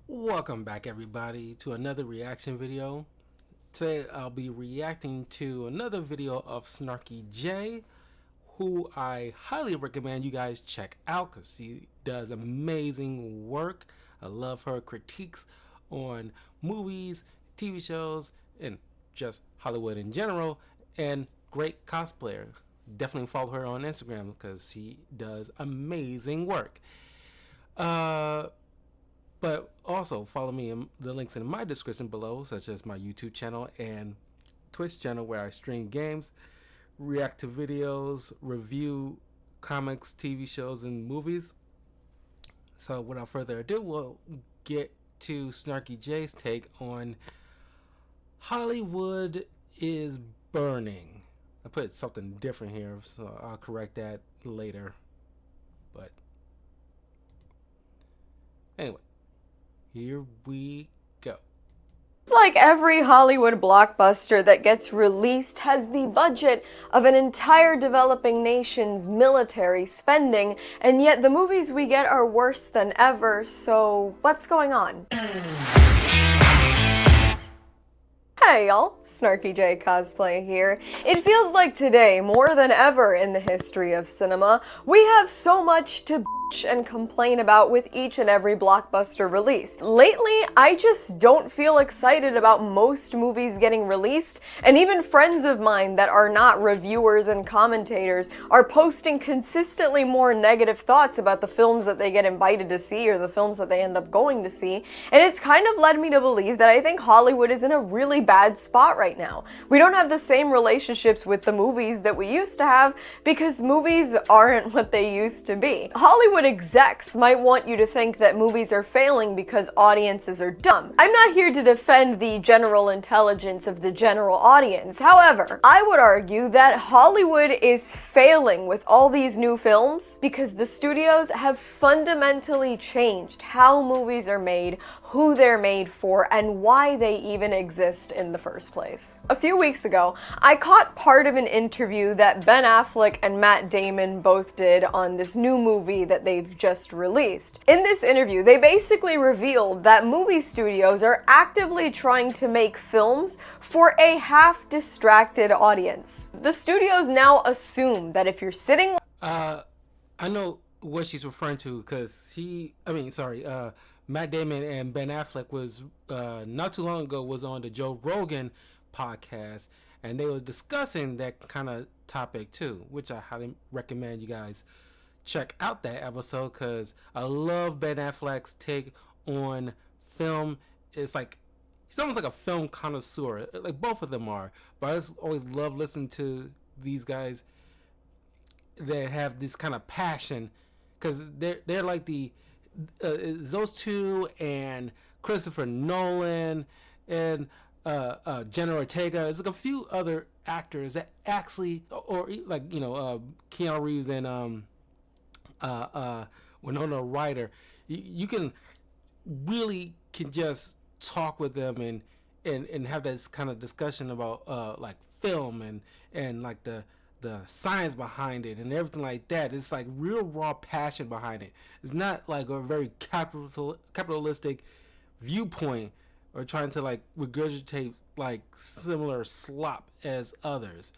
Welcome back everybody to another reaction video. Today I'll be reacting to another video of Snarky J, who I highly recommend you guys check out because she does amazing work. I love her critiques on movies, TV shows, and just Hollywood in general, and great cosplayer. Definitely follow her on Instagram because she does amazing work. But also follow me in the links in my description below, such as my YouTube channel and Twitch channel where I stream games, react to videos, review comics, TV shows, and movies. So without further ado, we'll get to Snarky J's take on Hollywood is Burning. I put something different here, so I'll correct that later. But anyway. Here we go. It's like every Hollywood blockbuster that gets released has the budget of an entire developing nation's military spending, and yet the movies we get are worse than ever, so what's going on? Hey y'all, Snarky J Cosplay here. It feels like today, more than ever in the history of cinema, we have so much to bitch and complain about with each and every blockbuster release. Lately, I just don't feel excited about most movies getting released, and even friends of mine that are not reviewers and commentators are posting consistently more negative thoughts about the films that they get invited to see or the films that they end up going to see, and it's kind of led me to believe that I think Hollywood is in a really bad spot right now. We don't have the same relationships with the movies that we used to have because movies aren't what they used to be. Hollywood execs might want you to think that movies are failing because audiences are dumb. I'm not here to defend the general intelligence of the general audience. However, I would argue that Hollywood is failing with all these new films because the studios have fundamentally changed how movies are made, who they're made for, and why they even exist in the first place. A few weeks ago, I caught part of an interview that Ben Affleck and Matt Damon both did on this new movie that they've just released. In this interview, they basically revealed that movie studios are actively trying to make films for a half-distracted audience. The studios now assume that if you're sitting... I know what she's referring to because Matt Damon and Ben Affleck was not too long ago was on the Joe Rogan podcast, and they were discussing that kind of topic too, which I highly recommend you guys check out that episode because I love Ben Affleck's take on film. It's like he's almost like a film connoisseur, like both of them are. But I just always love listening to these guys that have this kind of passion because they're like the those two and Christopher Nolan and Jenna Ortega. There's like a few other actors that actually, or like Keanu Reeves and Winona Ryder. You can just talk with them and have this kind of discussion about like film and like the science behind it and everything like that. It's like real raw passion behind it. It's not like a very capitalistic viewpoint or trying to like regurgitate like similar slop as others.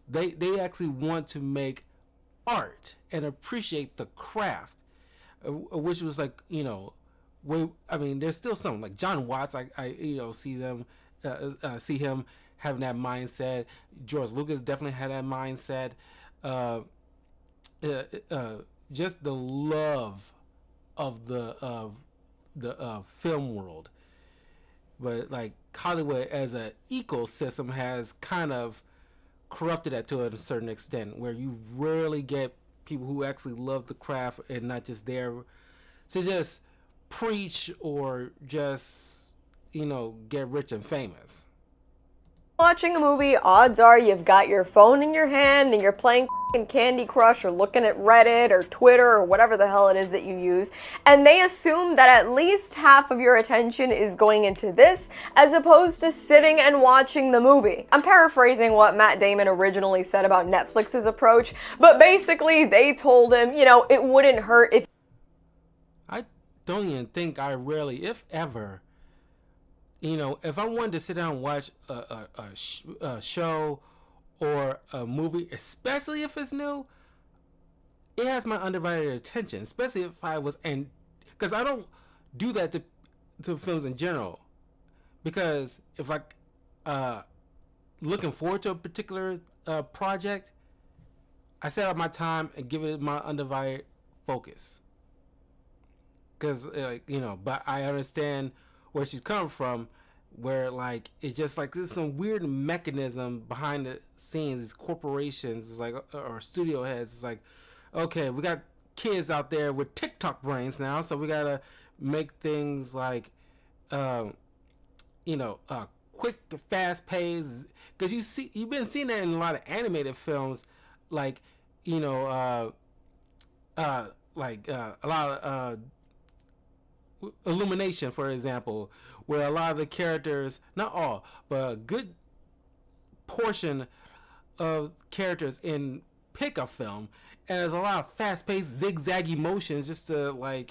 They actually want to make art and appreciate the craft, which was like there's still some like John Watts. I see him having that mindset. George Lucas definitely had that mindset. Just the love of the film world. But like Hollywood as an ecosystem has kind of corrupted that to a certain extent, where you rarely get people who actually love the craft and not just there to just preach or just get rich and famous. Watching a movie, odds are you've got your phone in your hand and you're playing Candy Crush or looking at Reddit or Twitter or whatever the hell it is that you use, and they assume that at least half of your attention is going into this as opposed to sitting and watching the movie. I'm paraphrasing what Matt Damon originally said about Netflix's approach, but basically they told him, it wouldn't hurt if don't even think I rarely, if ever, if I wanted to sit down and watch a show or a movie, especially if it's new, it has my undivided attention. Especially if I was, and because I don't do that to films in general. Because if I looking forward to a particular project, I set up my time and give it my undivided focus. Because but I understand where she's coming from, where like it's just like there's some weird mechanism behind the scenes. These corporations, it's like or studio heads. It's like, okay, we got kids out there with TikTok brains now, so we gotta make things like, quick, fast paced. Because you've been seeing that in a lot of animated films, like a lot of Illumination, for example, where a lot of the characters, not all, but a good portion of characters in pickup film, and there's a lot of fast-paced, zigzaggy motions just to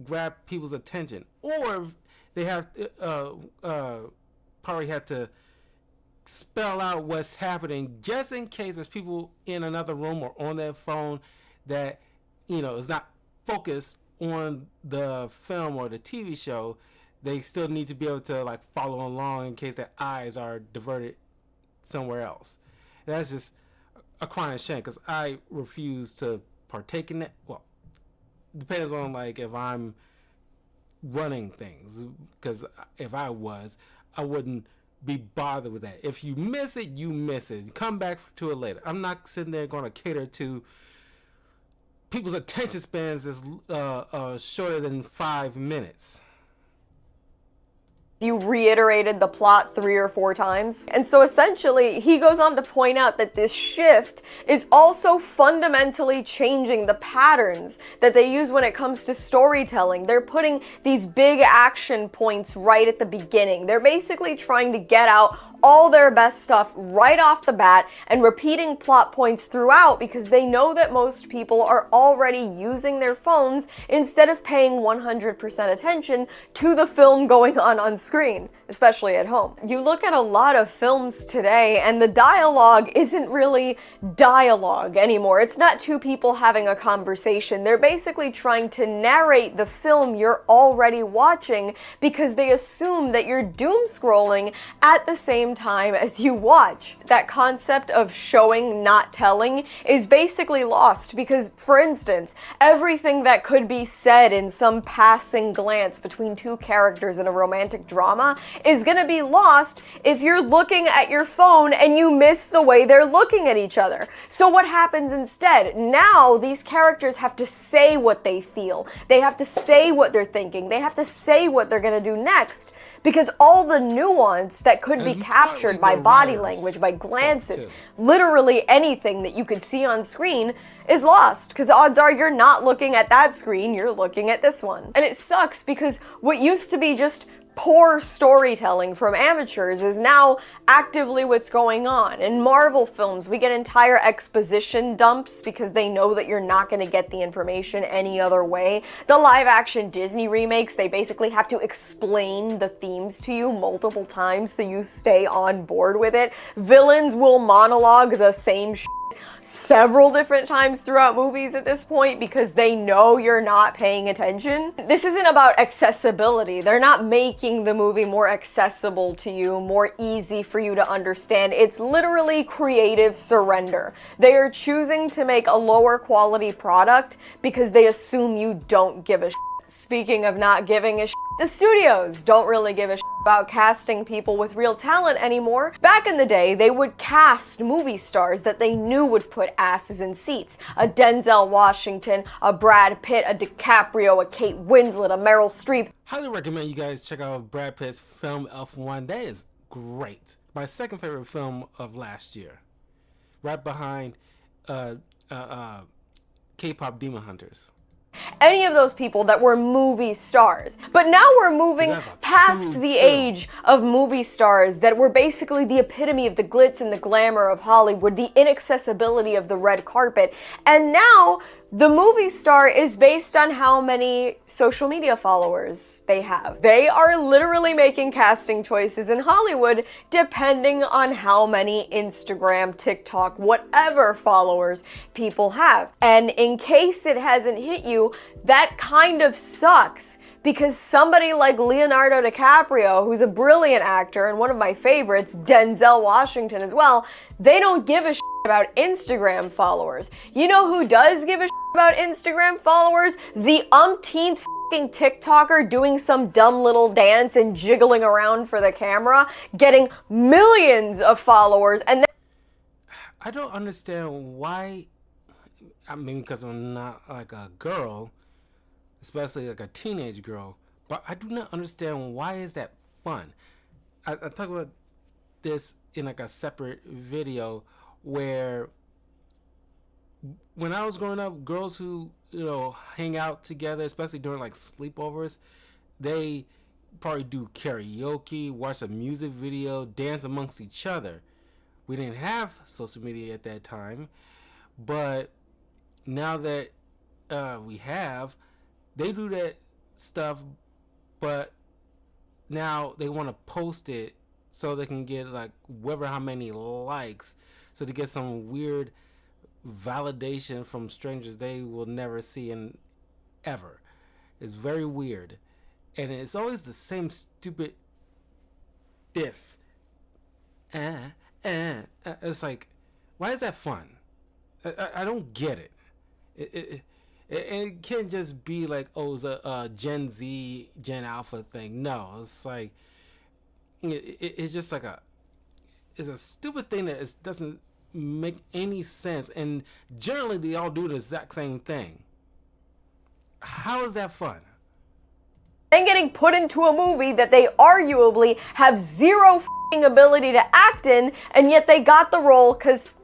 grab people's attention, or they have probably have to spell out what's happening just in case there's people in another room or on their phone that is not focused on the film or the TV show. They still need to be able to like follow along in case their eyes are diverted somewhere else. And that's just a crying shame, because I refuse to partake in that. Well, depends on like if I'm running things, because if I was, I wouldn't be bothered with that. If you miss it, you miss it. Come back to it later. I'm not sitting there going to cater to people's attention spans is shorter than 5 minutes. You reiterated the plot 3 or 4 times. And so essentially, he goes on to point out that this shift is also fundamentally changing the patterns that they use when it comes to storytelling. They're putting these big action points right at the beginning. They're basically trying to get out all their best stuff right off the bat and repeating plot points throughout, because they know that most people are already using their phones instead of paying 100% attention to the film going on screen, especially at home. You look at a lot of films today and the dialogue isn't really dialogue anymore. It's not two people having a conversation. They're basically trying to narrate the film you're already watching, because they assume that you're doom scrolling at the same time as you watch. That concept of showing, not telling is basically lost, because, for instance, everything that could be said in some passing glance between two characters in a romantic drama is gonna be lost if you're looking at your phone and you miss the way they're looking at each other. So what happens instead? Now these characters have to say what they feel. They have to say what they're thinking. They have to say what they're gonna do next, because all the nuance that could be captured by body language, by glances, literally anything that you could see on screen is lost, because odds are you're not looking at that screen, you're looking at this one. And it sucks, because what used to be just poor storytelling from amateurs is now actively what's going on. In Marvel films, we get entire exposition dumps because they know that you're not going to get the information any other way. The live-action Disney remakes, they basically have to explain the themes to you multiple times so you stay on board with it. Villains will monologue the same shit several different times throughout movies at this point because they know you're not paying attention. This isn't about accessibility. They're not making the movie more accessible to you, more easy for you to understand. It's literally creative surrender. They are choosing to make a lower quality product because they assume you don't give a shit. Speaking of not giving a shit, the studios don't really give a shit about casting people with real talent anymore. Back in the day, they would cast movie stars that they knew would put asses in seats. A Denzel Washington, a Brad Pitt, a DiCaprio, a Kate Winslet, a Meryl Streep. Highly recommend you guys check out Brad Pitt's film F1. That is great. My second favorite film of last year. Right behind K-pop Demon Hunters. Any of those people that were movie stars. But now we're moving past the age of movie stars that were basically the epitome of the glitz and the glamour of Hollywood, the inaccessibility of the red carpet. And now The movie star is based on how many social media followers they have. They are literally making casting choices in Hollywood depending on how many Instagram, TikTok, whatever followers people have. And in case it hasn't hit you, that kind of sucks. Because somebody like Leonardo DiCaprio, who's a brilliant actor and one of my favorites, Denzel Washington as well, they don't give a shit about Instagram followers. You know who does give a shit about Instagram followers? The umpteenth fucking TikToker doing some dumb little dance and jiggling around for the camera, getting millions of followers, and then I don't understand why. I mean, because I'm not like a girl, especially like a teenage girl, but I do not understand why is that fun. I talk about this in like a separate video where when I was growing up, girls who, hang out together, especially during like sleepovers, they probably do karaoke, watch a music video, dance amongst each other. We didn't have social media at that time, but now that we have, they do that stuff, but now they want to post it so they can get like whatever how many likes, so to get some weird validation from strangers they will never see in ever. It's very weird, and it's always the same stupid diss. It's like, why is that fun? I don't get it. It can't just be like, oh, it's a Gen Z, Gen Alpha thing. No, it's like, it's just like it's a stupid thing that doesn't make any sense. And generally, they all do the exact same thing. How is that fun? And getting put into a movie that they arguably have zero f***ing ability to act in, and yet they got the role because,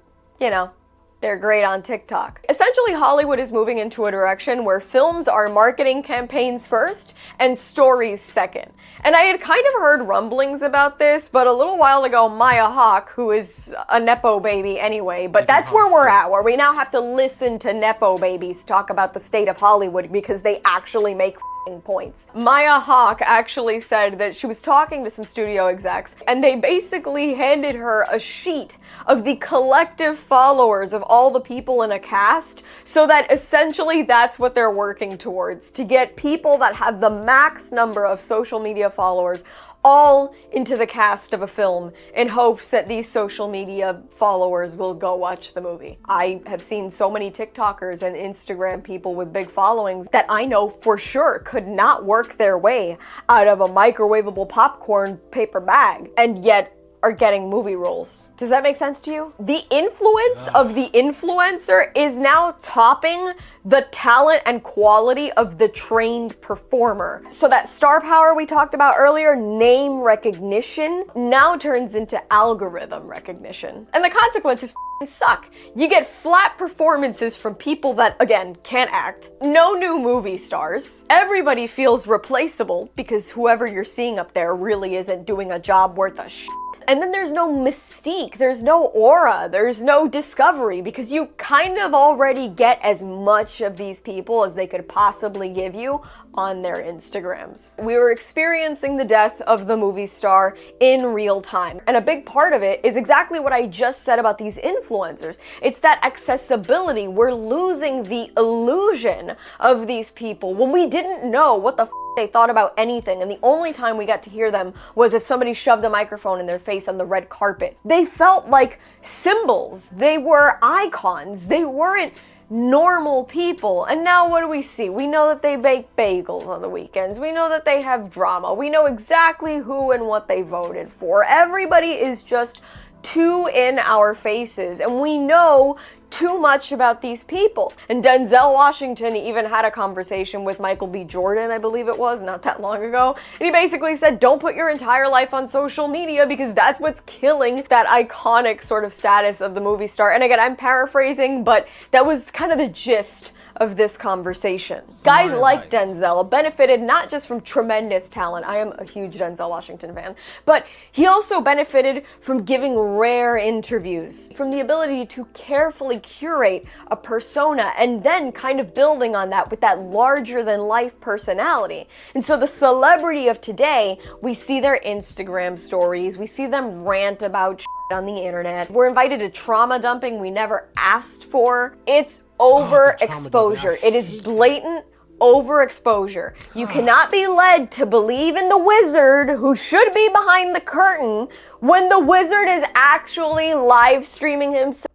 they're great on TikTok. Essentially, Hollywood is moving into a direction where films are marketing campaigns first and stories second. And I had kind of heard rumblings about this, but a little while ago, Maya Hawke, who is a Nepo baby anyway, but that's where we're at, where we now have to listen to Nepo babies talk about the state of Hollywood because they actually make points. Maya Hawke actually said that she was talking to some studio execs and they basically handed her a sheet of the collective followers of all the people in a cast, so that essentially that's what they're working towards, to get people that have the max number of social media followers all into the cast of a film in hopes that these social media followers will go watch the movie. I have seen so many TikTokers and Instagram people with big followings that I know for sure could not work their way out of a microwavable popcorn paper bag, and yet are getting movie roles. Does that make sense to you? The influence of the influencer is now topping the talent and quality of the trained performer. So that star power we talked about earlier, name recognition, now turns into algorithm recognition. And the consequences suck. You get flat performances from people that, again, can't act. No new movie stars. Everybody feels replaceable because whoever you're seeing up there really isn't doing a job worth a shit. And then there's no mystique, there's no aura, there's no discovery, because you kind of already get as much of these people as they could possibly give you on their Instagrams. We were experiencing the death of the movie star in real time. And a big part of it is exactly what I just said about these influencers. It's that accessibility. We're losing the illusion of these people when we didn't know what the they thought about anything, and the only time we got to hear them was if somebody shoved a microphone in their face on the red carpet. They felt like symbols. They were icons. They weren't normal people. And now what do we see? We know that they bake bagels on the weekends. We know that they have drama. We know exactly who and what they voted for. Everybody is just too in our faces, and we know too much about these people. And Denzel Washington even had a conversation with Michael B. Jordan, I believe it was, not that long ago. And he basically said, don't put your entire life on social media because that's what's killing that iconic sort of status of the movie star. And again, I'm paraphrasing, but that was kind of the gist of this conversation. Guys like Denzel benefited not just from tremendous talent, I am a huge Denzel Washington fan, but he also benefited from giving rare interviews, from the ability to carefully curate a persona and then kind of building on that with that larger than life personality. And so the celebrity of today, we see their Instagram stories, we see them rant about on the internet. We're invited to trauma dumping we never asked for. It's overexposure. It is blatant overexposure. You cannot be led to believe in the wizard who should be behind the curtain when the wizard is actually live streaming himself.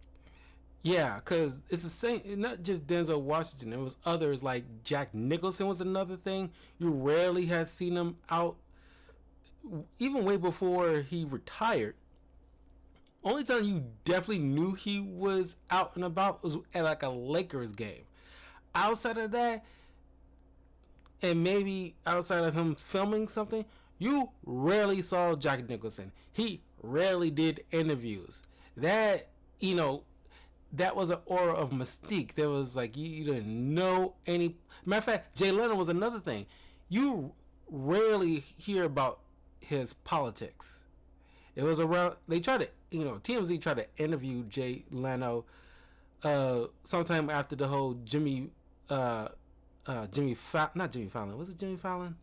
Yeah, because it's the same, not just Denzel Washington. There was others like Jack Nicholson was another thing. You rarely had seen him out, even way before he retired. Only time you definitely knew he was out and about was at like a Lakers game. Outside of that, and maybe outside of him filming something, you rarely saw Jack Nicholson. He rarely did interviews. That, that was an aura of mystique. There was like, you didn't know any. Matter of fact, Jay Leno was another thing. You rarely hear about his politics. It was around, they tried to, TMZ tried to interview Jay Leno sometime after the whole not Jimmy Fallon. Was it Jimmy Fallon?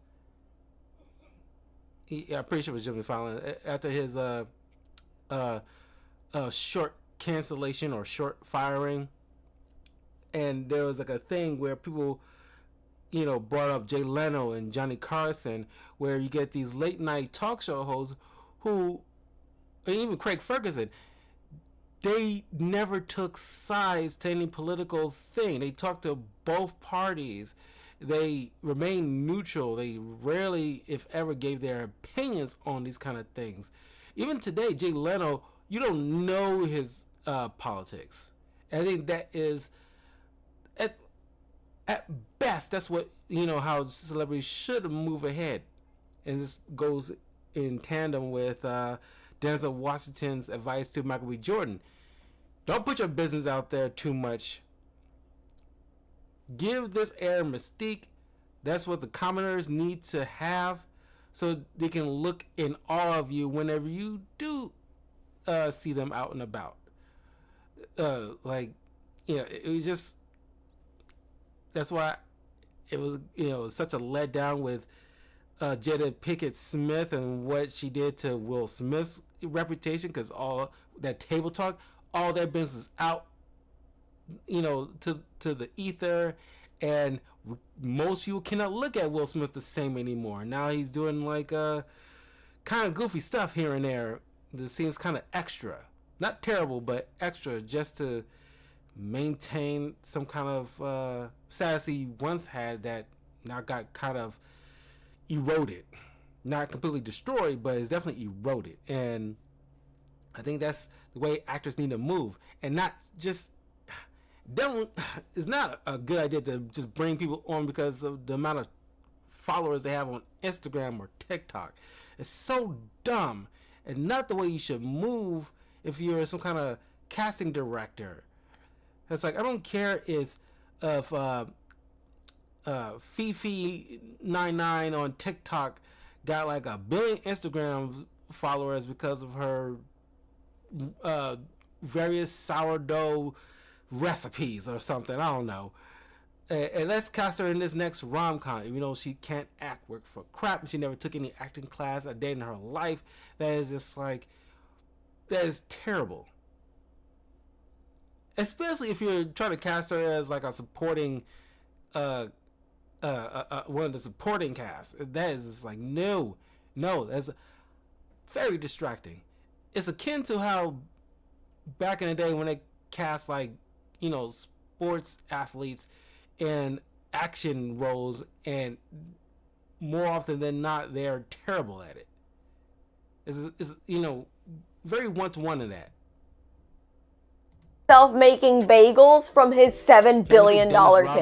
I'm pretty sure it was Jimmy Fallon. After his short cancellation or short firing. And there was like a thing where people, brought up Jay Leno and Johnny Carson, where you get these late night talk show hosts who, and even Craig Ferguson, they never took sides to any political thing. They talked to both parties. They remained neutral. They rarely, if ever, gave their opinions on these kind of things. Even today, Jay Leno, you don't know his politics. I think that is, at best, that's what, how celebrities should move ahead. And this goes in tandem with Denzel Washington's advice to Michael B. Jordan. Don't put your business out there too much. Give this air mystique. That's what the commoners need to have, so they can look in awe of you whenever you do see them out and about. It was just, that's why it was such a letdown with Jada Pinkett Smith and what she did to Will Smith's reputation, because all that table talk, all that business out, to the ether, and most people cannot look at Will Smith the same anymore. Now he's doing like kind of goofy stuff here and there that seems kind of extra, not terrible, but extra, just to maintain some kind of status he once had that now got kind of eroded. Not completely destroyed, but it's definitely eroded. And I think that's the way actors need to move, and not just it's not a good idea to just bring people on because of the amount of followers they have on Instagram or TikTok. It's so dumb, and not the way you should move if you're some kind of casting director. It's like, I don't care if Fifi99 on TikTok got like 1 billion Instagram followers because of her various sourdough recipes or something. I don't know. And let's cast her in this next rom-com. Even though she can't act, work for crap, and she never took any acting class a day in her life. That is just like, that is terrible. Especially if you're trying to cast her as like a supporting, one of the supporting cast. That is just like, no, that's very distracting. It's akin to how back in the day when they cast like, sports athletes in action roles, and more often than not, they're terrible at it. It's very one-to-one in that. Making bagels from his $7 billion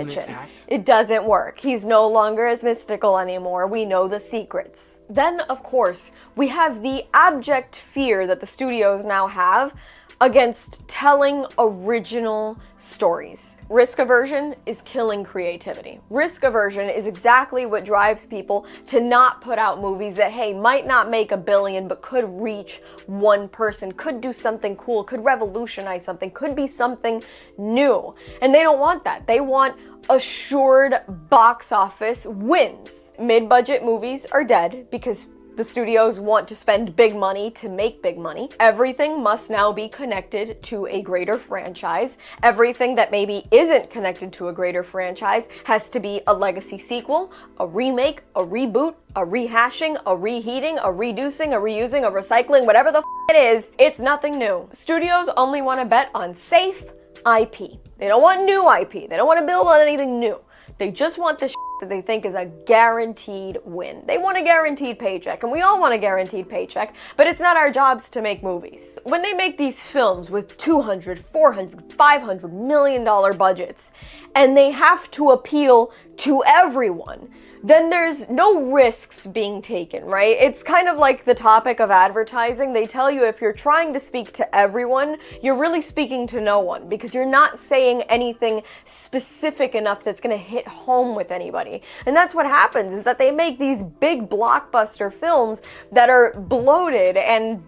kitchen. It doesn't work. He's no longer as mystical anymore. We know the secrets. Then, of course, we have the abject fear that the studios now have against telling original stories. Risk aversion is killing creativity. Risk aversion is exactly what drives people to not put out movies that, hey, might not make $1 billion, but could reach one person, could do something cool, could revolutionize something, could be something new. And they don't want that. They want assured box office wins. Mid-budget movies are dead because the studios want to spend big money to make big money. Everything must now be connected to a greater franchise. Everything that maybe isn't connected to a greater franchise has to be a legacy sequel, a remake, a reboot, a rehashing, a reheating, a reducing, a reusing, a recycling, whatever the it is. It's nothing new. Studios only want to bet on safe IP. They don't want new IP. They don't want to build on anything new. They just want the that they think is a guaranteed win. They want a guaranteed paycheck, and we all want a guaranteed paycheck, but it's not our jobs to make movies. When they make these films with $200, $400, $500 million budgets, and they have to appeal to everyone, then there's no risks being taken, right? It's kind of like the topic of advertising. They tell you if you're trying to speak to everyone, you're really speaking to no one because you're not saying anything specific enough that's going to hit home with anybody. And that's what happens, is that they make these big blockbuster films that are bloated and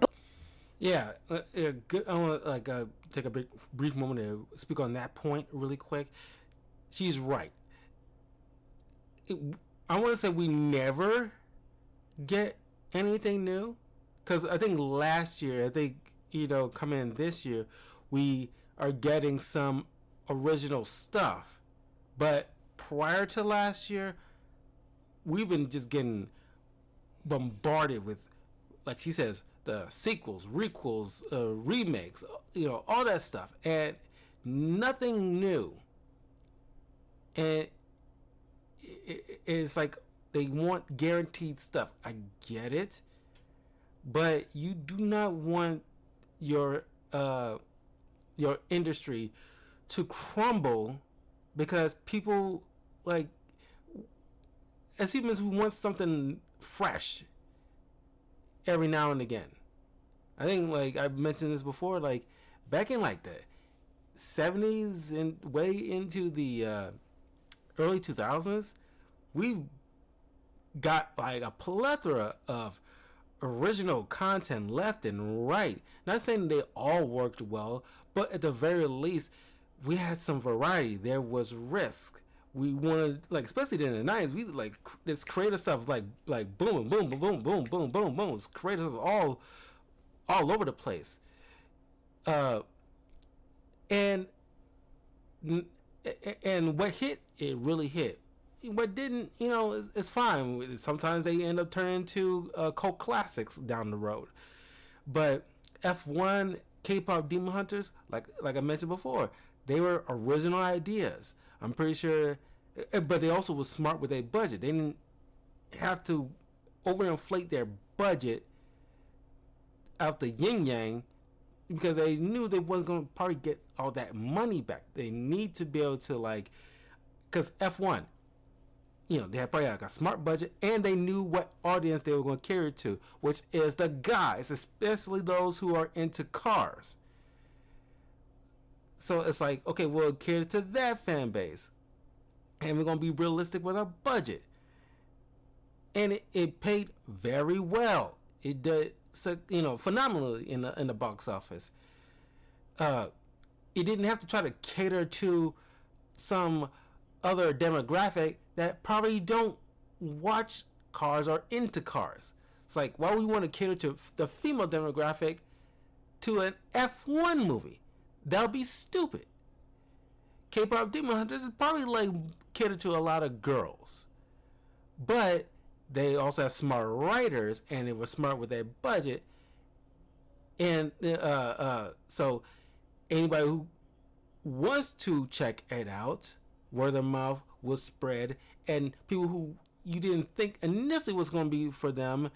Yeah, good. I want to take a brief moment to speak on that point really quick. She's right. I want to say we never get anything new, because I think last year, coming in this year, we are getting some original stuff. But prior to last year, we've been just getting bombarded with, like she says, the sequels, requels, remakes, all that stuff, and nothing new. And it's like they want guaranteed stuff. I get it, but you do not want your industry to crumble because people, like, as humans, we want something fresh every now and again. I think, like I mentioned this before, like back in like the 70s and way into the early 2000s, we've got like a plethora of original content left and right. Not saying they all worked well, but at the very least, we had some variety. There was risk. We wanted, like, especially in the 90s, we like this creative stuff, like boom, boom, boom, boom, boom, boom, boom, boom. It's creative all over the place. And what hit, it really hit. What didn't, it's fine. Sometimes they end up turning into cult classics down the road. But F1, K-pop Demon Hunters, like I mentioned before, they were original ideas. I'm pretty sure, but they also were smart with their budget. They didn't have to overinflate their budget out the yin yang because they knew they wasn't going to probably get all that money back. They need to be able to, like, because F1, they had probably like a smart budget, and they knew what audience they were going to cater it to, which is the guys, especially those who are into cars. So it's like, okay, we'll cater to that fan base, and we're going to be realistic with our budget. And it paid very well. It did, phenomenally in the box office. It didn't have to try to cater to some other demographic that probably don't watch cars or into cars. It's like, why we want to cater to the female demographic to an F1 movie? That would be stupid. K-pop Demon Hunters is probably like catered to a lot of girls, but they also have smart writers, and they were smart with their budget. And so anybody who wants to check it out, word of mouth will spread, and people who you didn't think initially was going to be for them,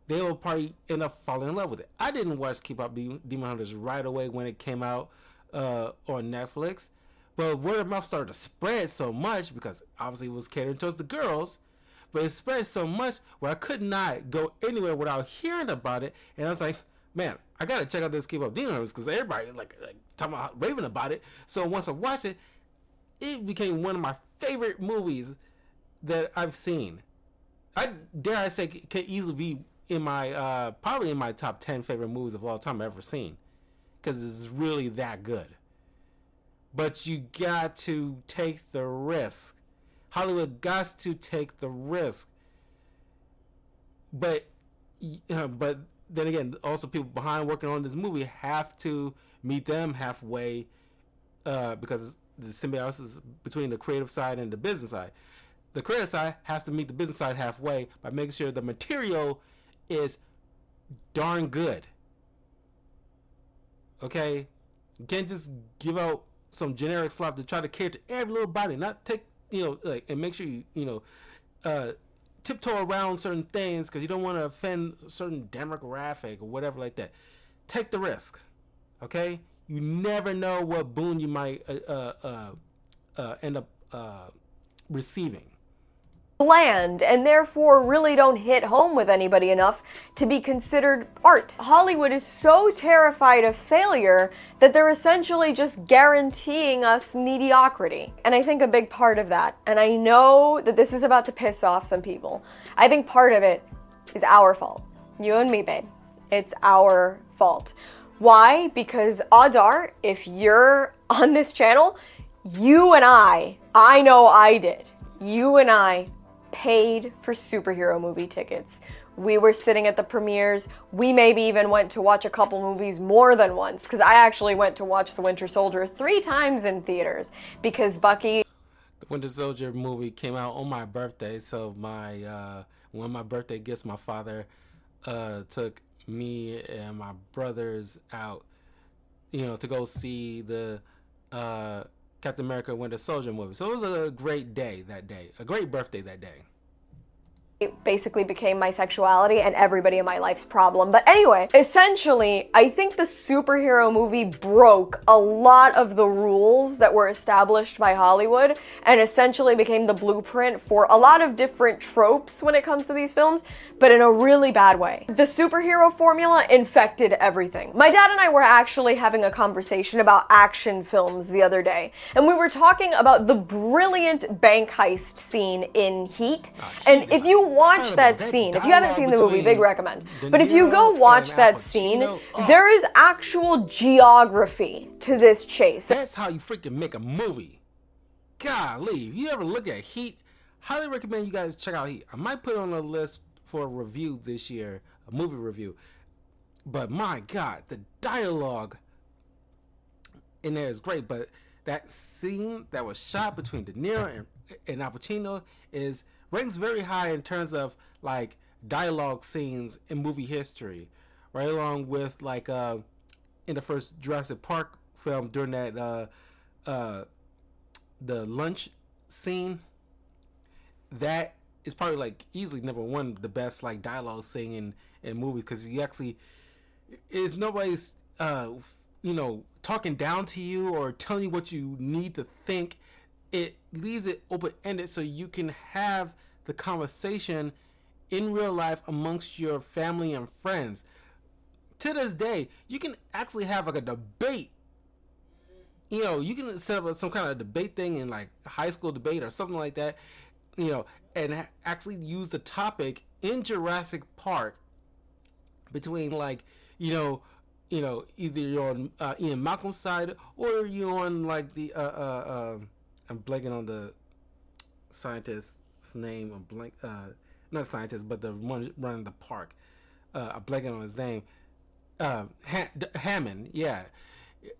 they will probably end up falling in love with it. I didn't watch K-pop Demon Hunters right away when it came out on Netflix, but word of mouth started to spread so much because obviously it was catered towards the girls, but it spread so much where I could not go anywhere without hearing about it, and I was like, man, I gotta check out this K-pop Demon Hunters because everybody like talking about raving about it. So once I watched it, it became one of my favorite movies that I've seen. I dare I say could easily be in my probably in my top 10 favorite movies of all time I've ever seen because it's really that good. But you got to take the risk. Hollywood got to take the risk. But then again, also people behind working on this movie have to meet them halfway because the symbiosis between the creative side and the business side. The creative side has to meet the business side halfway by making sure the material is darn good. Okay? You can't just give out some generic slop to try to cater to every little body, not take, and make sure tiptoe around certain things because you don't want to offend a certain demographic or whatever like that. Take the risk. Okay? You never know what boon you might end up receiving. Bland and therefore really don't hit home with anybody enough to be considered art. Hollywood is so terrified of failure that they're essentially just guaranteeing us mediocrity. And I think a big part of that, and I know that this is about to piss off some people, I think part of it is our fault. You and me, babe. It's our fault. Why? Because odds are, if you're on this channel, you and I know I did. You and I paid for superhero movie tickets. We were sitting at the premieres. We maybe even went to watch a couple movies more than once, because I actually went to watch The Winter Soldier 3 times in theaters because Bucky. The Winter Soldier movie came out on my birthday, so my one of my birthday gifts, my father took me and my brothers out, to go see the Captain America Winter Soldier movie. So it was a great day that day, a great birthday that day. It basically became my sexuality and everybody in my life's problem. But anyway, essentially, I think the superhero movie broke a lot of the rules that were established by Hollywood and essentially became the blueprint for a lot of different tropes when it comes to these films, but in a really bad way. The superhero formula infected everything. My dad and I were actually having a conversation about action films the other day, and we were talking about the brilliant bank heist scene in Heat. And if you watch that scene, if you haven't seen the movie, big recommend. But if you go watch that scene, there is actual geography to this chase. That's how you freaking make a movie. Golly, if you ever look at Heat, highly recommend you guys check out Heat. I might put it on a list for a review this year, a movie review. But my God, the dialogue in there is great. But that scene that was shot between De Niro and Al Pacino ranks very high in terms of like dialogue scenes in movie history, right along with like in the first Jurassic Park film during that the lunch scene. That is probably like easily number one the best like dialogue scene in movies because you actually is nobody's talking down to you or telling you what you need to think. It leaves it open-ended so you can have the conversation in real life amongst your family and friends. To this day, you can actually have like a debate. You can set up some kind of debate thing in like high school debate or something like that, and actually use the topic in Jurassic Park between like, either you're on Ian Malcolm's side or you're on like the I'm blanking on the scientist's name. Not scientist, but the one running the park. I'm blanking on his name. Hammond, yeah.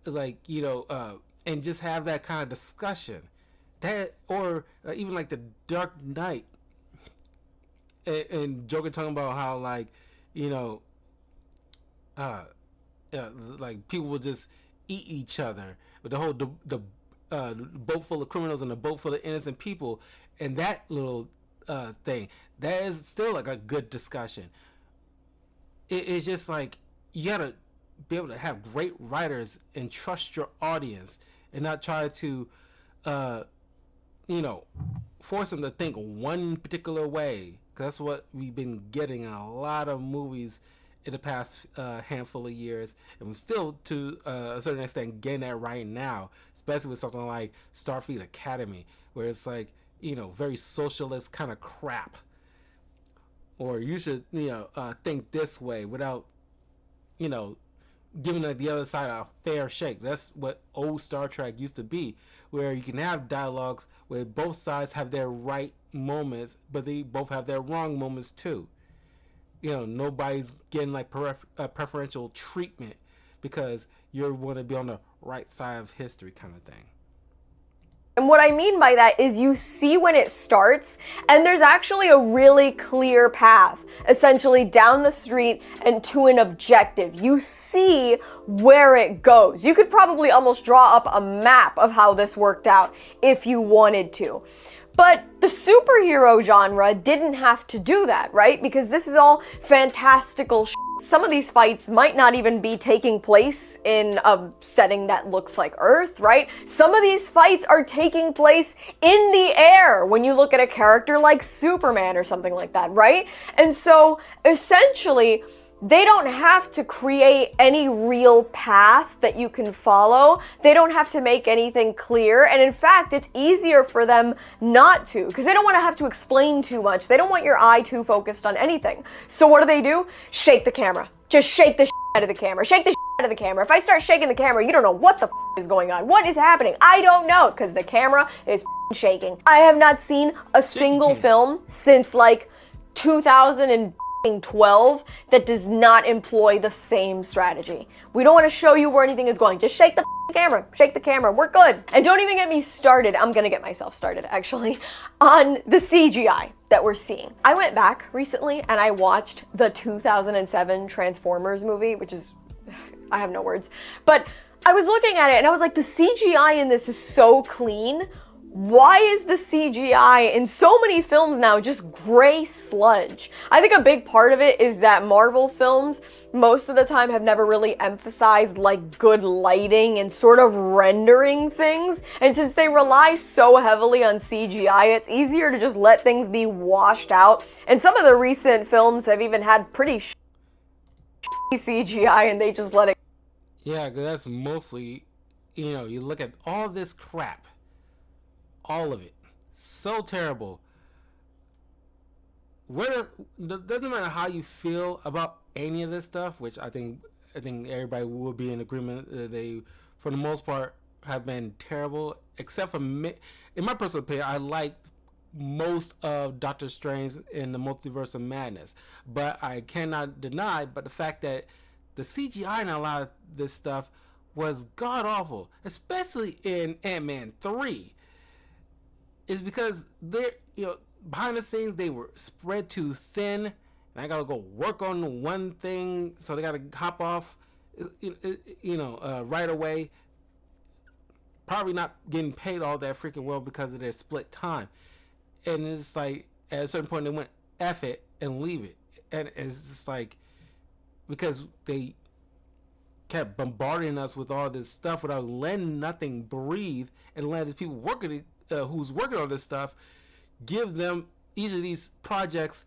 Like, and just have that kind of discussion. That, or even like the Dark Knight. And Joker talking about how, like, like people will just eat each other. With the whole, the boat full of criminals and a boat full of innocent people, and that little thing, that is still like a good discussion. It's just like you gotta be able to have great writers and trust your audience and not try to force them to think one particular way, because that's what we've been getting in a lot of movies in the past handful of years, and we're still to a certain extent getting that right now, especially with something like Starfleet Academy, where it's like, very socialist kind of crap, or you should think this way without giving the other side a fair shake. That's what old Star Trek used to be, where you can have dialogues where both sides have their right moments, but they both have their wrong moments too. Nobody's getting like preferential treatment because you want to be on the right side of history, kind of thing. And what I mean by that is you see when it starts, and there's actually a really clear path, essentially down the street and to an objective. You see where it goes. You could probably almost draw up a map of how this worked out if you wanted to. But the superhero genre didn't have to do that, right? Because this is all fantastical shit. Some of these fights might not even be taking place in a setting that looks like Earth, right? Some of these fights are taking place in the air when you look at a character like Superman or something like that, right? And so, essentially, they don't have to create any real path that you can follow. They don't have to make anything clear. And in fact, it's easier for them not to, because they don't want to have to explain too much. They don't want your eye too focused on anything. So what do? Shake the camera. Just shake the out of the camera. Shake the out of the camera. If I start shaking the camera, you don't know what the is going on. What is happening? I don't know, because the camera is shaking. I have not seen a single film since like 2012 that does not employ the same strategy. We don't want to show you where anything is going. Just shake the camera. Shake the camera. We're good. And don't even get me started. I'm gonna get myself started, actually, on the CGI that we're seeing. I went back recently and I watched the 2007 Transformers movie, which is, I have no words, but I was looking at it and I was like, the CGI in this is so clean. Why is the CGI in so many films now just gray sludge? I think a big part of it is that Marvel films most of the time have never really emphasized like good lighting and sort of rendering things. And since they rely so heavily on CGI, it's easier to just let things be washed out. And some of the recent films have even had pretty CGI and they just let it. Yeah, because that's mostly, you look at all this crap. All of it. So terrible. Doesn't matter how you feel about any of this stuff, which I think everybody will be in agreement. They, for the most part, have been terrible. Except for me, in my personal opinion, I like most of Doctor Strange in the Multiverse of Madness. But I cannot deny the fact that the CGI in a lot of this stuff was god awful, especially in Ant-Man 3. Is because they're, behind the scenes they were spread too thin, and I gotta go work on one thing, so they gotta hop off, right away. Probably not getting paid all that freaking well because of their split time, and it's like at a certain point they went F it and leave it, and it's just like because they kept bombarding us with all this stuff without letting nothing breathe and letting people work at it. Who's working on this stuff, give them each of these projects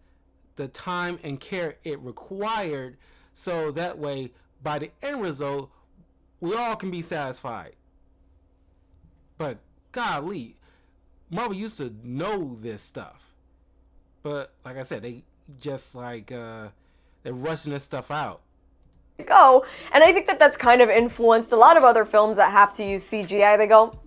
the time and care it required, so that way by the end result we all can be satisfied. But golly, Marvel used to know this stuff, but like I said, they just like they're rushing this stuff out. Go, and I think that that's kind of influenced a lot of other films that have to use CGI. They go,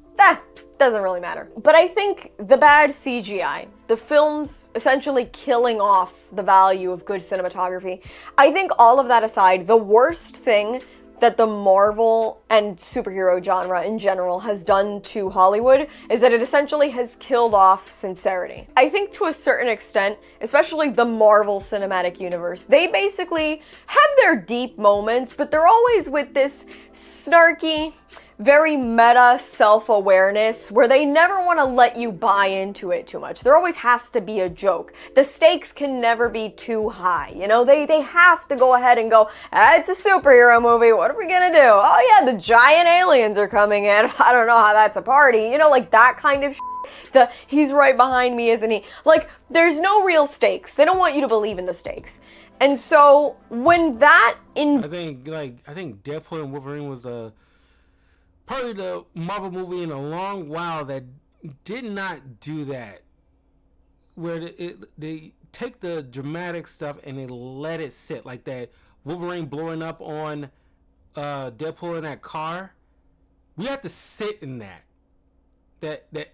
doesn't really matter. But I think the bad CGI, the films essentially killing off the value of good cinematography, I think all of that aside, the worst thing that the Marvel and superhero genre in general has done to Hollywood is that it essentially has killed off sincerity. I think to a certain extent, especially the Marvel Cinematic Universe, they basically have their deep moments, but they're always with this snarky, very meta self-awareness where they never want to let you buy into it too much. There always has to be a joke. The stakes can never be too high. They have to go ahead and go, it's a superhero movie, what are we gonna do? Oh yeah, the giant aliens are coming in. I don't know how that's a party. Like that kind of shit. he's right behind me, isn't he? Like, there's no real stakes. They don't want you to believe in the stakes. And so when that I think Deadpool and Wolverine was probably the Marvel movie in a long while that did not do that, where they take the dramatic stuff and they let it sit, like that Wolverine blowing up on Deadpool in that car. We have to sit in that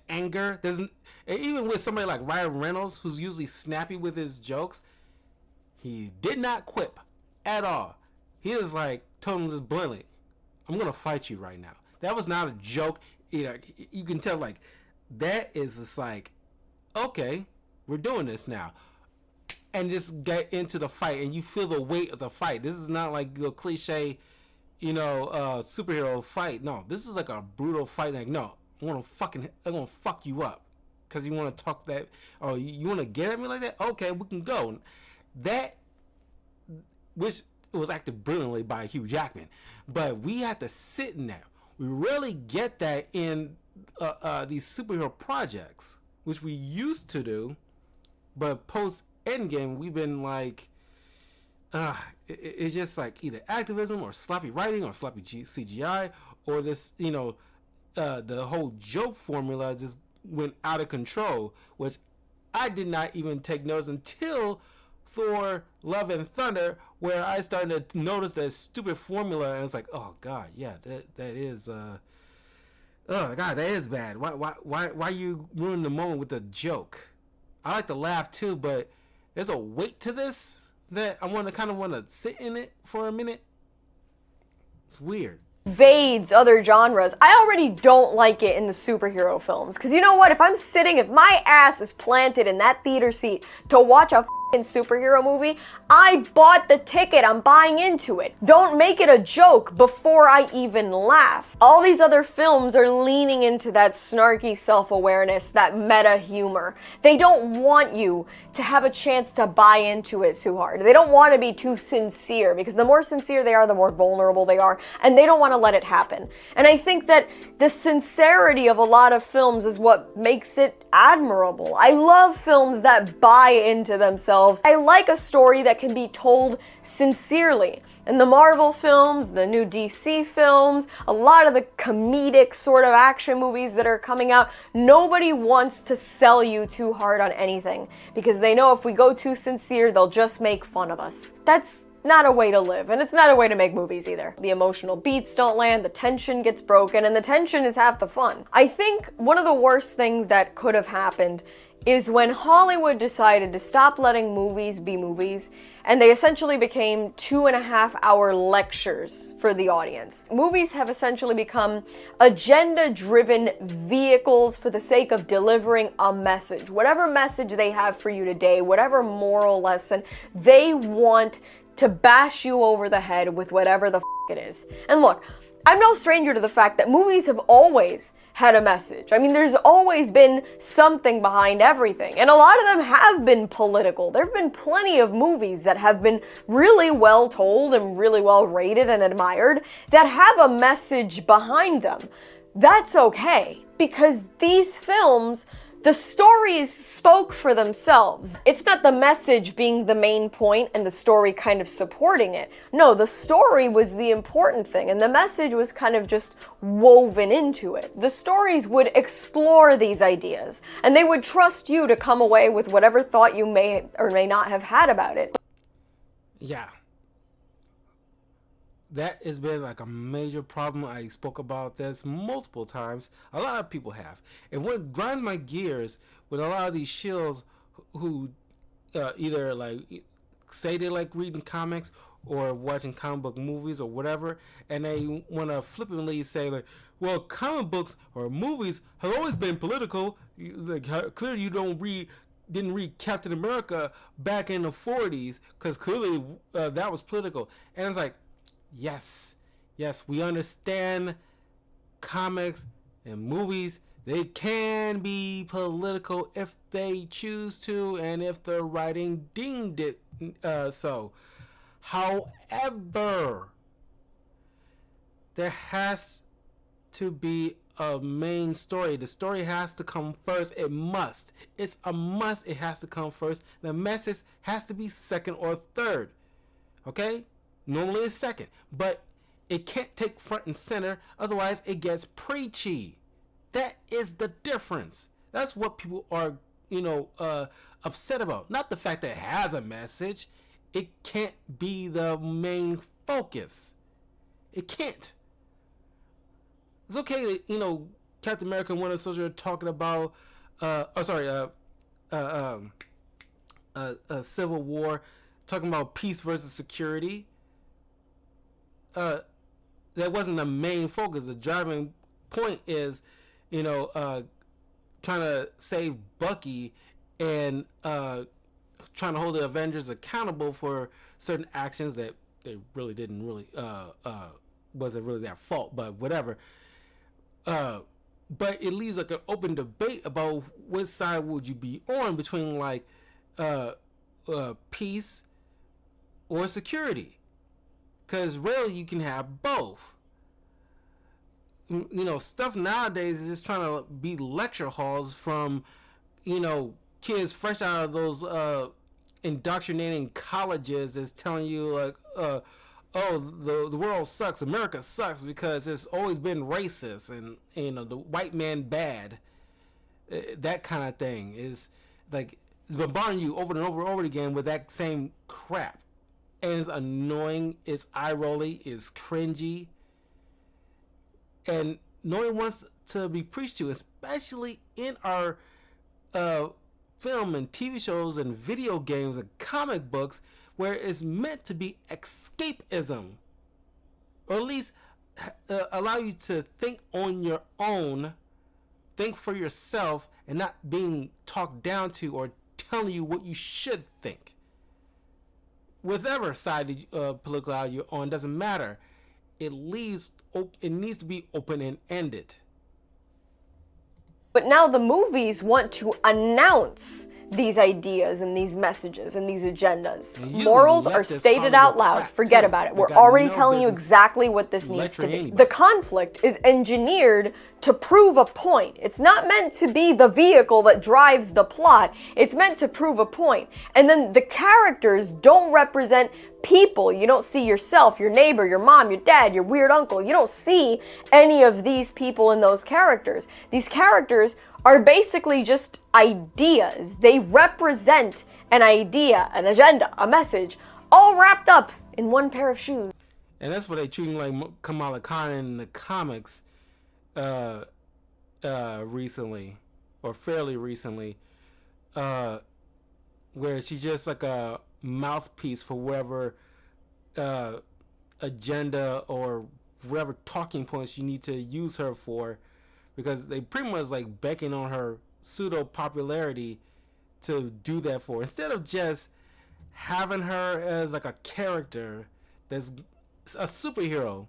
anger. Doesn't even with somebody like Ryan Reynolds, who's usually snappy with his jokes, he did not quip at all. He was like told him just bluntly, "I'm gonna fight you right now." That was not a joke. You can tell like that is just like, okay, we're doing this now, and just get into the fight, and you feel the weight of the fight. This is not like the cliche, superhero fight. No, this is like a brutal fight. Like, no, I'm gonna fuck you up because you want to talk that, or you want to get at me like that. Okay, we can go. That, which was acted brilliantly by Hugh Jackman, but we had to sit in that. We rarely get that in these superhero projects, which we used to do, but post Endgame, we've been like, it's just like either activism or sloppy writing or sloppy CGI, or this, the whole joke formula just went out of control, which I did not even take notice until Thor Love and Thunder, where I started to notice that stupid formula, and it's like, oh god, yeah, that is oh god, that is bad. Why you ruin the moment with a joke? I like to laugh too, but there's a weight to this that I want to sit in it for a minute. It's weird. Invades other genres. I already don't like it in the superhero films, because you know what? If my ass is planted in that theater seat to watch a superhero movie, I bought the ticket, I'm buying into it. Don't make it a joke before I even laugh. All these other films are leaning into that snarky self-awareness, that meta humor. They don't want you to have a chance to buy into it too hard. They don't want to be too sincere, because the more sincere they are, the more vulnerable they are, and they don't want to let it happen. And I think that the sincerity of a lot of films is what makes it admirable. I love films that buy into themselves. I like a story that can be told sincerely. In the Marvel films, the new DC films, a lot of the comedic sort of action movies that are coming out, nobody wants to sell you too hard on anything, because they know if we go too sincere, they'll just make fun of us. That's not a way to live, and it's not a way to make movies either. The emotional beats don't land, the tension gets broken, and the tension is half the fun. I think one of the worst things that could have happened is when Hollywood decided to stop letting movies be movies, and they essentially became 2.5-hour lectures for the audience. Movies have essentially become agenda-driven vehicles for the sake of delivering a message. Whatever message they have for you today, whatever moral lesson, they want to bash you over the head with whatever the it is. And look, I'm no stranger to the fact that movies have always had a message. I mean, there's always been something behind everything, and a lot of them have been political. There have been plenty of movies that have been really well told and really well rated and admired that have a message behind them. That's okay, because these films, the stories spoke for themselves. It's not the message being the main point and the story kind of supporting it. No, the story was the important thing, and the message was kind of just woven into it. The stories would explore these ideas, and they would trust you to come away with whatever thought you may or may not have had about it. Yeah. That has been like a major problem. I spoke about this multiple times. A lot of people have. And what grinds my gears with a lot of these shills who either like say they like reading comics or watching comic book movies or whatever, and they want to flippantly say like, well, comic books or movies have always been political. Like, clearly you didn't read Captain America back in the 40s, because clearly that was political. And it's like, yes, we understand comics and movies, they can be political if they choose to and if the writing deemed it so. However, there has to be a main story. The story has to come first. It must. It's a must. It has to come first. The message has to be second or third. Okay? Normally it's second. But it can't take front and center. Otherwise, it gets preachy. That is the difference. That's what people are, upset about. Not the fact that it has a message. It can't be the main focus. It can't. It's okay that, Captain America and Winter Soldier are talking about, Civil War, talking about peace versus security. That wasn't the main focus. The driving point is, trying to save Bucky and trying to hold the Avengers accountable for certain actions that they really didn't really wasn't really their fault, but whatever. But it leaves like an open debate about which side would you be on between like peace or security, because rarely you can have both. Stuff nowadays is just trying to be lecture halls from kids fresh out of those indoctrinating colleges is telling you like the world sucks, America sucks because it's always been racist and the white man bad. That kind of thing is like it's bombarding you over and over and over again with that same crap, and it's annoying, it's eye rolly, it's cringy, and no one wants to be preached to, especially in our film and TV shows and video games and comic books, where it's meant to be escapism, or at least allow you to think on your own, think for yourself, and not being talked down to or telling you what you should think. Whatever side of political aisle you're on, doesn't matter. It needs to be open and ended. But now the movies want to announce these ideas and these messages and these agendas. Morals are stated out loud. Forget about it. We're already telling you exactly what this needs to be. The conflict is engineered to prove a point. It's not meant to be the vehicle that drives the plot. It's meant to prove a point. And then the characters don't represent people. You don't see yourself, your neighbor, your mom, your dad, your weird uncle. You don't see any of these people in those characters. These characters are basically just ideas. They represent an idea, an agenda, a message, all wrapped up in one pair of shoes. And that's what they treating like Kamala Khan in the comics recently, or fairly recently, where she's just like a mouthpiece for whatever agenda or whatever talking points you need to use her for, because they pretty much like beckoning on her pseudo popularity to do that for, instead of just having her as like a character that's a superhero.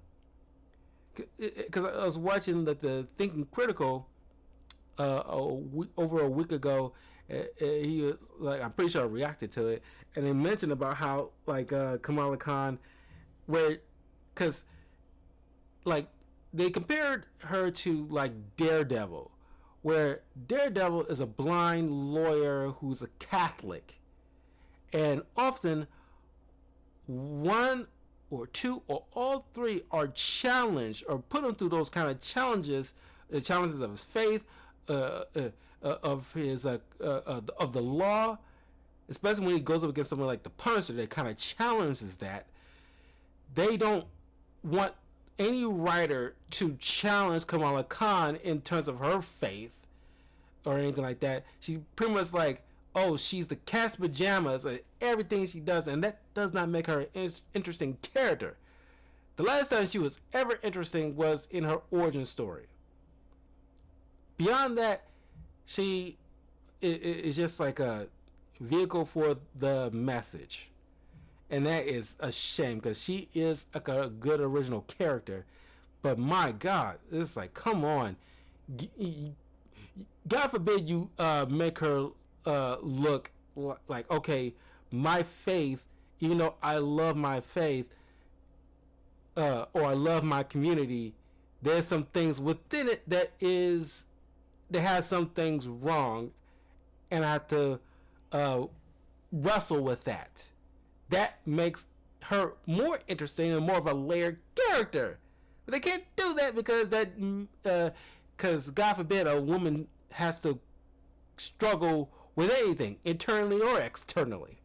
Because I was watching the Thinking Critical over a week ago. He was like, I'm pretty sure I reacted to it, and they mentioned about how like Kamala Khan, because like they compared her to like Daredevil, where Daredevil is a blind lawyer who's a Catholic, and often one or two or all three are challenged or put him through those kind of challenges, the challenges of his faith, of his of the law, especially when he goes up against someone like the Punisher that kind of challenges that. They don't want any writer to challenge Kamala Khan in terms of her faith or anything like that. She's pretty much like, oh, she's the cat's pajamas at everything she does, and that does not make her an interesting character. The last time she was ever interesting was in her origin story. Beyond that, she is just like a vehicle for the message. And that is a shame, because she is like a good original character. But my God, it's like, come on. God forbid you make her look like, okay, my faith, even though I love my faith, or I love my community, there's some things within it that has some things wrong, and I have to wrestle with that. That makes her more interesting and more of a layered character. But they can't do that because God forbid a woman has to struggle with anything, internally or externally.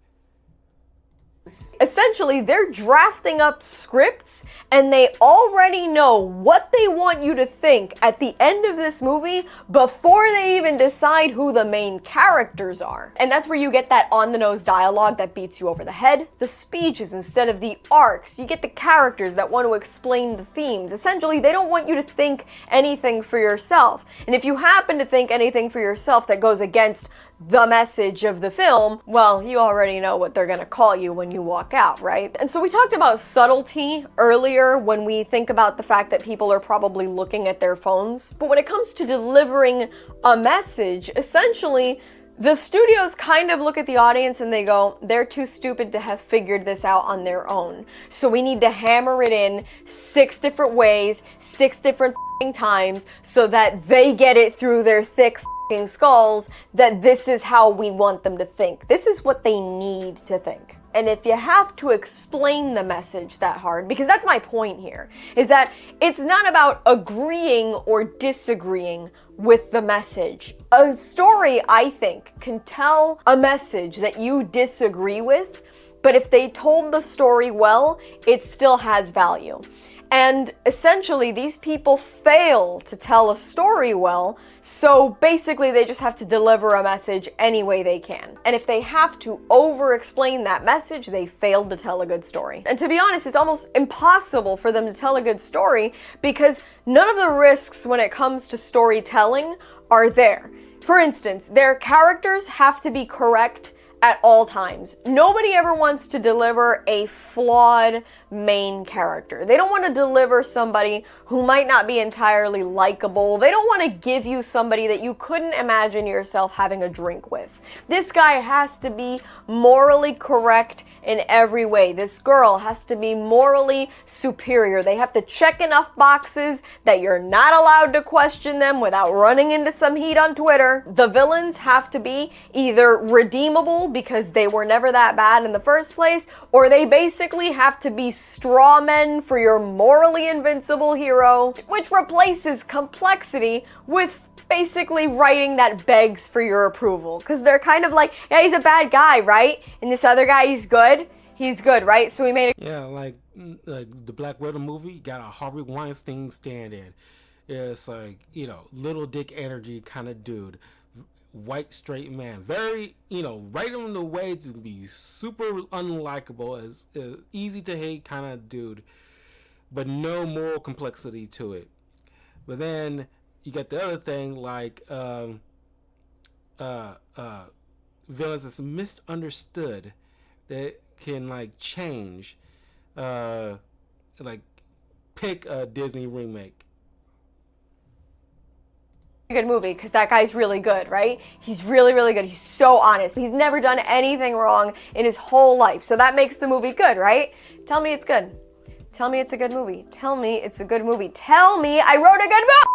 Essentially, they're drafting up scripts and they already know what they want you to think at the end of this movie before they even decide who the main characters are. And that's where you get that on-the-nose dialogue that beats you over the head, the speeches instead of the arcs. You get the characters that want to explain the themes. Essentially, they don't want you to think anything for yourself. And if you happen to think anything for yourself that goes against the message of the film, well, you already know what they're gonna call you when you walk out, right? And so we talked about subtlety earlier when we think about the fact that people are probably looking at their phones. But when it comes to delivering a message, essentially, the studios kind of look at the audience and they go, they're too stupid to have figured this out on their own. So we need to hammer it in 6 different ways, 6 different times, so that they get it through their thick skulls that this is how we want them to think. This is what they need to think. And if you have to explain the message that hard, because that's my point here, is that it's not about agreeing or disagreeing with the message. A story, I think, can tell a message that you disagree with, but if they told the story well, it still has value. And essentially, these people fail to tell a story well, so basically they just have to deliver a message any way they can. And if they have to over-explain that message, they failed to tell a good story. And to be honest, it's almost impossible for them to tell a good story because none of the risks when it comes to storytelling are there. For instance, their characters have to be correct at all times. Nobody ever wants to deliver a flawed main character. They don't want to deliver somebody who might not be entirely likable. They don't want to give you somebody that you couldn't imagine yourself having a drink with. This guy has to be morally correct in every way. This girl has to be morally superior. They have to check enough boxes that you're not allowed to question them without running into some heat on Twitter. The villains have to be either redeemable because they were never that bad in the first place, or they basically have to be straw men for your morally invincible hero, which replaces complexity with basically writing that begs for your approval. Because they're kind of like, yeah, he's a bad guy, right? And this other guy, he's good. He's good, right? So we made a... Yeah, like the Black Widow movie got a Harvey Weinstein stand-in. It's like, little dick energy kind of dude. White straight man, very right on the way to be super unlikable, as easy to hate kind of dude, but no moral complexity to it. But then you got the other thing, like villains that's misunderstood that can like change, like pick a Disney remake. Good movie because that guy's really good, right? He's really, really good. He's so honest. He's never done anything wrong in his whole life. So that makes the movie good, right? Tell me it's good. Tell me it's a good movie. Tell me it's a good movie. Tell me I wrote a good movie.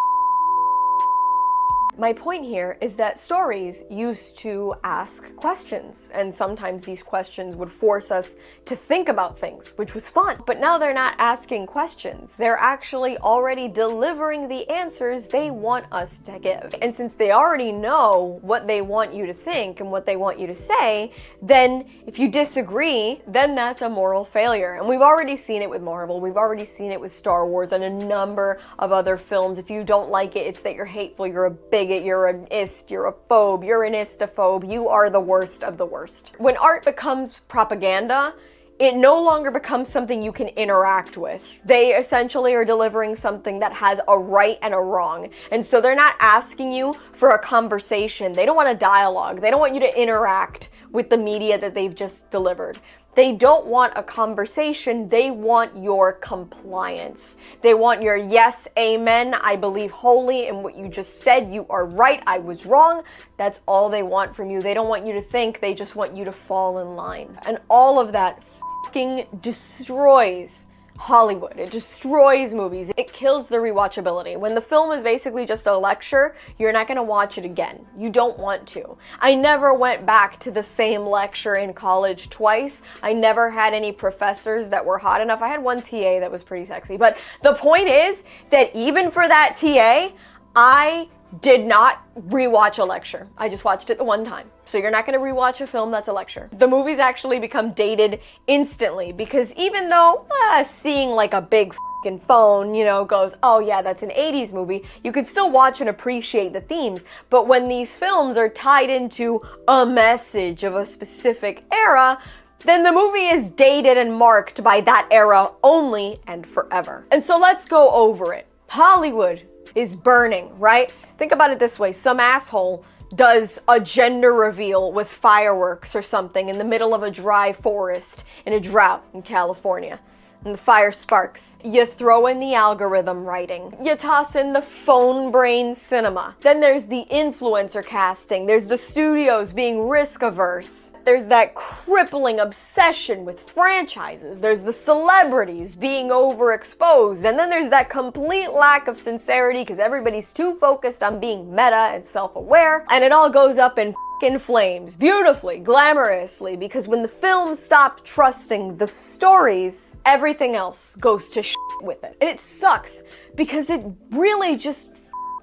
My point here is that stories used to ask questions, and sometimes these questions would force us to think about things, which was fun. But now they're not asking questions. They're actually already delivering the answers they want us to give. And since they already know what they want you to think and what they want you to say, then if you disagree, then that's a moral failure. And we've already seen it with Marvel. We've already seen it with Star Wars and a number of other films. If you don't like it, it's that you're hateful, you're a bigot, you're an ist, you're a phobe, you're an istophobe, you are the worst of the worst. When art becomes propaganda, it no longer becomes something you can interact with. They essentially are delivering something that has a right and a wrong. And so they're not asking you for a conversation. They don't want a dialogue. They don't want you to interact with the media that they've just delivered. They don't want a conversation, they want your compliance. They want your yes, amen, I believe wholly in what you just said, you are right, I was wrong. That's all they want from you. They don't want you to think, they just want you to fall in line. And all of that fucking destroys Hollywood. It destroys movies. It kills the rewatchability. When the film is basically just a lecture, you're not going to watch it again. You don't want to. I never went back to the same lecture in college twice. I never had any professors that were hot enough. I had one TA that was pretty sexy. But the point is that even for that TA, I did not rewatch a lecture. I just watched it the one time. So you're not going to rewatch a film that's a lecture. The movies actually become dated instantly because even though seeing like a big f***ing phone, goes, oh yeah, that's an 80s movie, you can still watch and appreciate the themes. But when these films are tied into a message of a specific era, then the movie is dated and marked by that era only and forever. And so let's go over it. Hollywood is burning, right? Think about it this way. Some asshole does a gender reveal with fireworks or something in the middle of a dry forest in a drought in California. And the fire sparks. You throw in the algorithm writing. You toss in the phone brain cinema. Then there's the influencer casting. There's the studios being risk averse. There's that crippling obsession with franchises. There's the celebrities being overexposed. And then there's that complete lack of sincerity because everybody's too focused on being meta and self-aware. And it all goes up in flames, beautifully, glamorously, because when the films stop trusting the stories, everything else goes to shit with it. And it sucks because it really just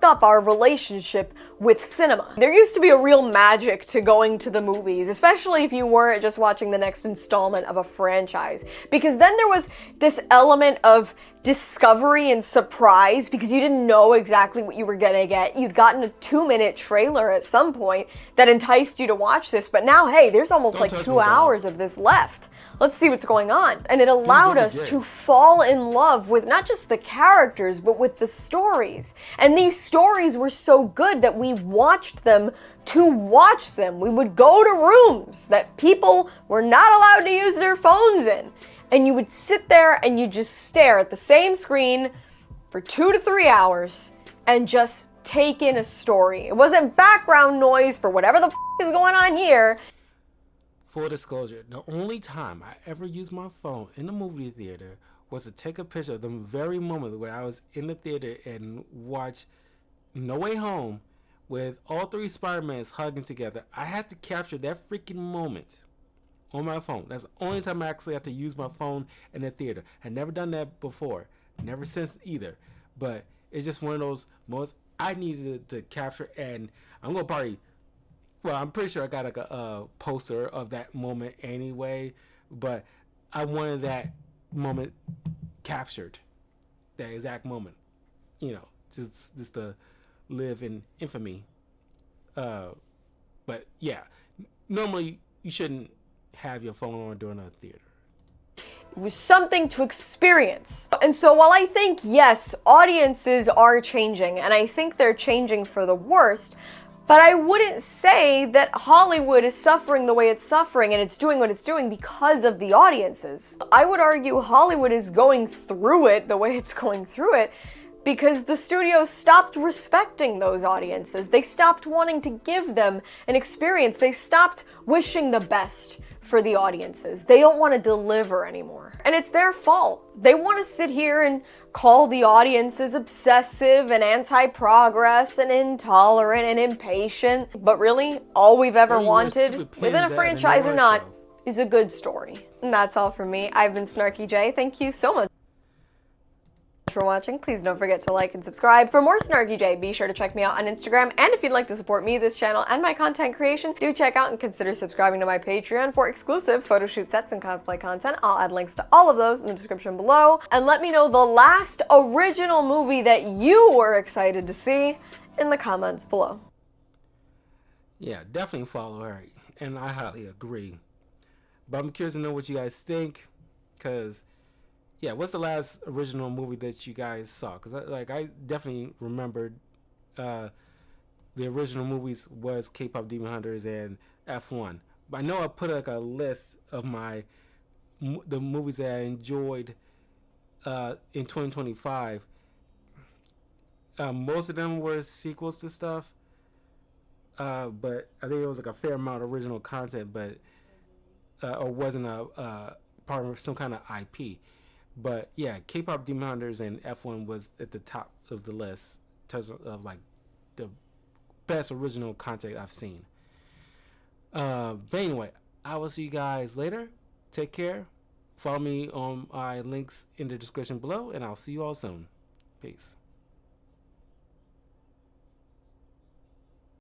up our relationship with cinema. There used to be a real magic to going to the movies, especially if you weren't just watching the next installment of a franchise, because then there was this element of discovery and surprise because you didn't know exactly what you were gonna get. You'd gotten a 2-minute trailer at some point that enticed you to watch this, but now, hey, there's almost like 2 hours of this left. Let's see what's going on. And it allowed us to fall in love with not just the characters, but with the stories. And these stories were so good that we watched them to watch them. We would go to rooms that people were not allowed to use their phones in. And you would sit there and you just stare at the same screen for 2 to 3 hours and just take in a story. It wasn't background noise for whatever the is going on here. Full disclosure, the only time I ever used my phone in the movie theater was to take a picture of the very moment where I was in the theater and watched No Way Home with all 3 Spider-Mans hugging together. I had to capture that freaking moment on my phone. That's the only time I actually had to use my phone in the theater. I'd never done that before. Never since either. But it's just one of those moments I needed to capture, and I'm going to probably... Well, I'm pretty sure I got like a poster of that moment anyway, but I wanted that moment captured, that exact moment, just to live in infamy. But yeah, normally you shouldn't have your phone on during a theater. It was something to experience. And so while I think, yes, audiences are changing, and I think they're changing for the worst, but I wouldn't say that Hollywood is suffering the way it's suffering and it's doing what it's doing because of the audiences. I would argue Hollywood is going through it the way it's going through it because the studios stopped respecting those audiences. They stopped wanting to give them an experience. They stopped wishing the best for the audiences. They don't want to deliver anymore. And it's their fault. They want to sit here and call the audiences obsessive and anti-progress and intolerant and impatient. But really, all we've ever wanted, within a franchise or not, is a good story. And that's all from me. I've been Snarky J. Thank you so much for watching. Please don't forget to like and subscribe. For more Snarky J, be sure to check me out on Instagram, and if you'd like to support me, this channel, and my content creation, do check out and consider subscribing to my Patreon for exclusive photo shoot sets and cosplay content. I'll add links to all of those in the description below, and let me know the last original movie that you were excited to see in the comments below. Yeah, definitely follow her, and I highly agree. But I'm curious to know what you guys think, because yeah, what's the last original movie that you guys saw? Because I definitely remembered the original movies was K-Pop Demon Hunters and F1. But I know I put like a list of the movies that I enjoyed in 2025. Most of them were sequels to stuff, but I think it was like a fair amount of original content, but or wasn't a part of some kind of IP. But yeah, K-pop Demon Hunters and F1 was at the top of the list in terms of like the best original content I've seen. But anyway, I will see you guys later. Take care. Follow me on my links in the description below, and I'll see you all soon. Peace.